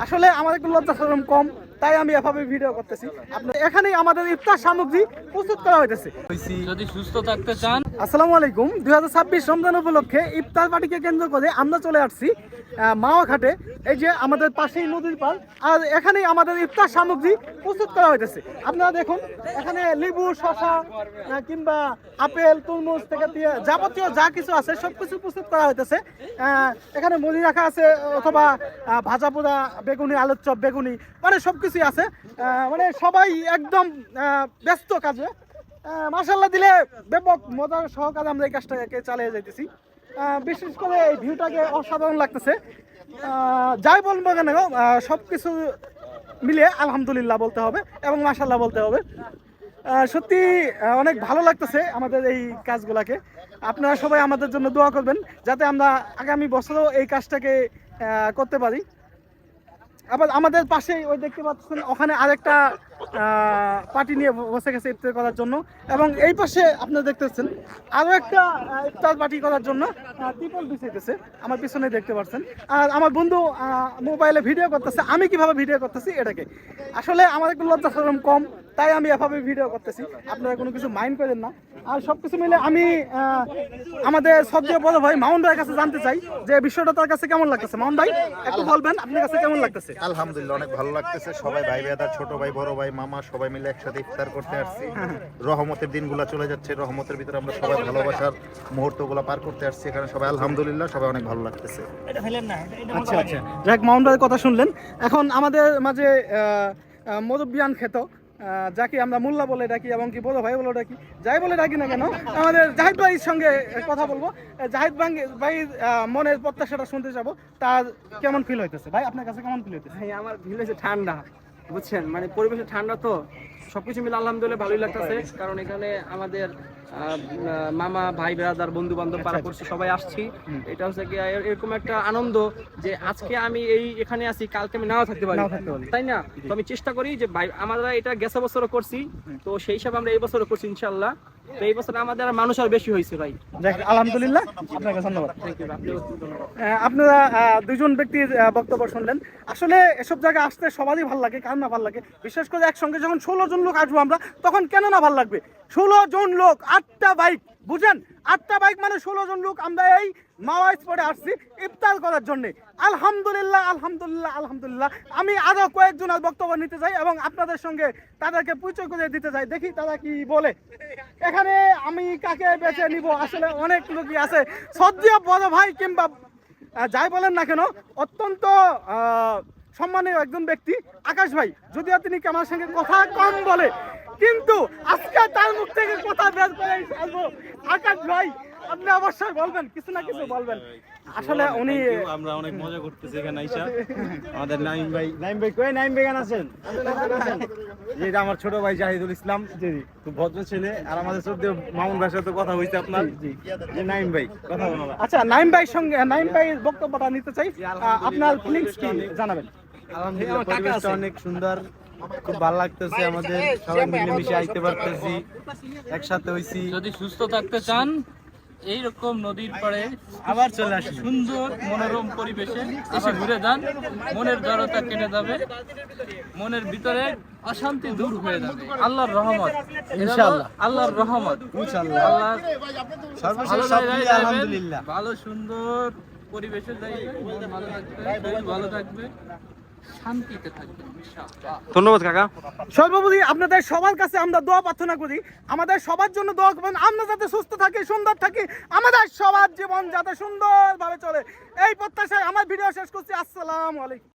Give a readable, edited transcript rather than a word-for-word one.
আসলে আমার একটু লজ্জা শরম কম, তাই আমি এভাবে ভিডিও করতেছি। আপনার এখানেই আমাদের ইফতার সামগ্রী প্রস্তুত করা হইতেছে। যদি সুস্থ থাকতে চান। আসসালামু আলাইকুম। 2026 রমজান উপলক্ষে ইফতার পার্টিকে কেন্দ্র করে আমরা চলে আসছি মাওয়া ঘাটে। এই যে আমাদের পাশেই নদীর পার, আর এখানেই আমাদের ইফতার সামগ্রী প্রস্তুত করা হইতেছে। আপনারা দেখুন, এখানে লেবু, শসা কিংবা আপেল, তরমুজ থেকে দিয়ে যাবতীয় যা কিছু আছে সব কিছু প্রস্তুত করা হইতেছে। এখানে মুড়ি রাখা আছে, অথবা ভাজা পোড়া বেগুনি, আলুর চপ, বেগুনি, মানে সব কিছুই আছে। মানে সবাই একদম ব্যস্ত কাজে। মাশাআল্লাহ দিলে ব্যাপক মজার সহকারে আমরা এই কাজটাকে চালিয়ে যাইতেছি। বিশেষ করে এই ভিউটাকে অসাধারণ লাগতেছে। যাই বলবো কেন, সব কিছু মিলিয়ে আলহামদুলিল্লাহ বলতে হবে এবং মাশাআল্লাহ বলতে হবে। সত্যি অনেক ভালো লাগতেছে আমাদের এই কাজগুলাকে। আপনারা সবাই আমাদের জন্য দোয়া করবেন, যাতে আমরা আগামী বছরও এই কাজটাকে করতে পারি। আবার আমাদের পাশেই ওই দেখতে পাচ্ছেন, ওখানে আরেকটা পার্টি নিয়ে বসে গেছে ইফতার করার জন্য, এবং এই পাশে আপনারা দেখতে পাচ্ছেন আরও একটা ইফতার পার্টি করার জন্য ত্রিপল বিছাইতেছে, আমার পিছনে দেখতে পাচ্ছেন। আর আমার বন্ধু মোবাইলে ভিডিও করতেছে, আমি কিভাবে ভিডিও করতেছি এটাকে। আসলে আমার একটু লজ্জা শরম কম, তাই আমি এভাবে ভিডিও করতেছি, আপনারা কোনো কিছু মাইন্ড করেন না। আর সব কিছু মিলে আমি আমাদের শ্রদ্ধেয় বড় ভাই মামুন ভাইয়ের কাছে জানতে চাই যে বিষয়টা তার কাছে কেমন লাগতেছে। মামুন ভাই একটু বলবেন আপনার কাছে কেমন লাগতেছে? আলহামদুলিল্লাহ অনেক ভালো লাগতেছে। সবাই ভাই বেদা, ছোট ভাই, বড় ভাই, মামা সবাই মিলে একসাথে ইফতার করতে আসছি। রহমতের দিনগুলো চলে যাচ্ছে, রহমতের ভিতরে আমরা সবাই ভালোবাসার মুহূর্তগুলো পার করতে আসছি। এখানে সবাই আলহামদুলিল্লাহ সবাই অনেক ভালো লাগতেছে। আচ্ছা আচ্ছা, যাক, মামুন ভাইয়ের কথা শুনলেন। এখন আমাদের মাঝে মুরব্বিয়ান খেত, যাকে আমরা মোল্লা বলে ডাকি এবং কি বড় ভাই বলে ডাকি, যাই বলে ডাকি না কেন, আমাদের জাহিদ ভাইয়ের সঙ্গে কথা বলবো। জাহিদ ভাইয়ের মনের প্রত্যাশাটা শুনতে যাবো, তার কেমন ফিল হইতেছে। ভাই আপনার কাছে কেমন ফিল হইতেছে? ভাই আমার ফিল হয়েছে ঠান্ডা, বুঝছেন, মানে পরিবেশে ঠান্ডা তো সবকিছু মিলে আলহামদুলিল্লাহ ভালোই লাগতেছে। কারণ এখানে আমাদের মামা, ভাই, ব্রাদার, বন্ধু বান্ধব, পাড়া পড়ছি সবাই আসছি। এটা হচ্ছে কি এরকম একটা আনন্দ যে আজকে আমি এখানে আছি, কালকে আমি নাও থাকতে পারি, তাই না? তো আমি চেষ্টা করি যে ভাই, আমরা এটা গেছে বছরও করছি, তো সেই হিসাবে আমরা এই বছরও করছি ইনশাল্লাহ। তো এই বছর আমাদের মানুষ আর বেশি হয়েছে ভাই। আলহামদুলিল্লাহ, আপনাকে ধন্যবাদ। আপনারা দুজন ব্যক্তির বক্তব্য শুনলেন। আসলে এসব জায়গায় আসতে সবারই ভালো লাগে, কার না ভালো লাগে। বিশেষ করে একসঙ্গে যখন 16 জন লোক আসবো আমরা, তখন কেন না ভালো লাগবে। 16 জন লোক, 8টা বাইক, বুঝেন, 8টা বাইক মানে 16 জন লোক আমরা এই মাওয়া স্পটে আসছি ইফতার করার জন্য। আলহামদুলিল্লাহ আলহামদুলিল্লাহ আলহামদুলিল্লাহ। আমি আরো কয়েকজনের বক্তব্য নিতে চাই এবং আপনাদের সঙ্গে তাদেরকে পরিচয় করে দিতে চাই, দেখি তারা কি বলে। এখানে আমি কাকে বেছে নিব, আসলে অনেক লোকই আছে। শ্রদ্ধেয় বড় ভাই কিংবা যাই বলেন না কেন, অত্যন্ত সম্মানীয় একজন ব্যক্তি আকাশ ভাই, যদিও তিনি আমার সঙ্গে কথা কম বলে, কিন্তু আজকে তার মুখ থেকে কথা বের করে আসবো। আকাশ ভাই, আপনি অবশ্যই বলবেন, কিছু না কিছু বলবেন। আসলে উনি, আমরা অনেক মজা করতেছি এখানে আইসা। আমাদের নাইম ভাই কই নাইম বেগান আছেন? যেটা আমার ছোট ভাই জাহিদুল ইসলাম, খুব ভদ্র ছেলে। আর আমাদের সব মামুন ভাইয়ের সাথে কথা হয়েছে আপনার, যে নাইম ভাই কথা বলো। আচ্ছা, নাইম ভাইয়ের সঙ্গে নাইম ভাইয়ের বক্তব্যটা নিতে চাই, আপনার ফিলিংস কি জানাবেন? আলহামদুলিল্লাহ পরিবেশটা অনেক সুন্দর, খুব ভালো লাগতেছে। আমাদের সবাই মিলেমিশে আইতে পারতেছি, একসাথে হইছি। যদি সুস্থ থাকতে চান, এইরকম নদীর পাড়ে আবার চলে আসি, সুন্দর মনোরম পরিবেশে এসে ঘুরে যান। মনের জড়তা কেটে যাবে, মনের ভিতরে অশান্তি দূর হয়ে যাবে। আল্লাহর রহমত ইনশাআল্লাহ, আল্লাহর রহমত ইনশাআল্লাহ। আল্লাহ সর্বশেষ আলহামদুলিল্লাহ ভালো সুন্দর পরিবেশে যাইবে, মন ভালো থাকবে, শরীর ভালো থাকবে, শান্তিতে থাকবেন ইনশাআল্লাহ। ধন্যবাদ কাকা। সর্বোপরি আপনাদের সবার কাছে আমরা দোয়া প্রার্থনা করি, আমাদের সবার জন্য দোয়া করবেন, আমরা যাতে সুস্থ থাকি, সুন্দর থাকি, আমাদের সবার জীবন যাতে সুন্দরভাবে চলে, এই প্রত্যাশায় আমার ভিডিও শেষ করছি। আসসালামু আলাইকুম।